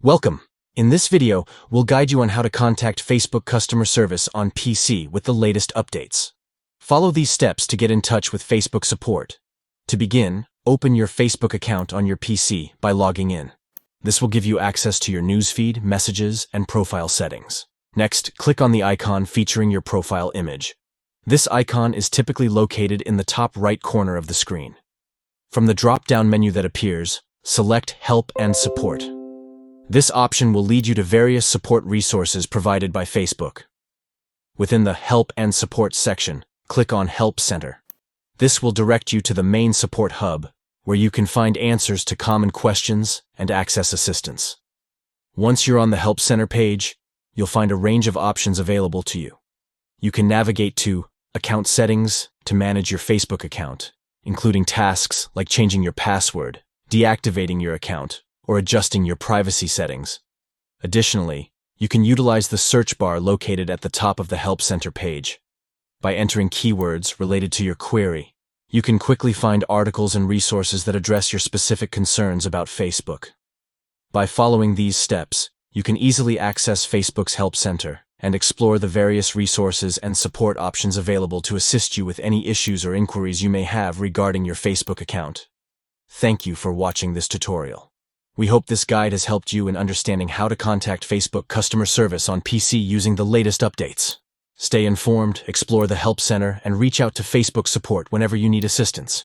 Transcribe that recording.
Welcome! In this video, we'll guide you on how to contact Facebook customer service on PC with the latest updates. Follow these steps to get in touch with Facebook support. To begin, open your Facebook account on your PC by logging in. This will give you access to your newsfeed, messages, and profile settings. Next, click on the icon featuring your profile image. This icon is typically located in the top right corner of the screen. From the drop-down menu that appears, select Help and Support. This option will lead you to various support resources provided by Facebook. Within the Help and Support section, click on Help Center. This will direct you to the main support hub, where you can find answers to common questions and access assistance. Once you're on the Help Center page, you'll find a range of options available to you. You can navigate to Account Settings to manage your Facebook account, including tasks like changing your password, deactivating your account, or adjusting your privacy settings. Additionally, you can utilize the search bar located at the top of the Help Center page. By entering keywords related to your query, you can quickly find articles and resources that address your specific concerns about Facebook. By following these steps, you can easily access Facebook's Help Center and explore the various resources and support options available to assist you with any issues or inquiries you may have regarding your Facebook account. Thank you for watching this tutorial. We hope this guide has helped you in understanding how to contact Facebook customer service on PC using the latest updates. Stay informed, explore the Help Center, and reach out to Facebook support whenever you need assistance.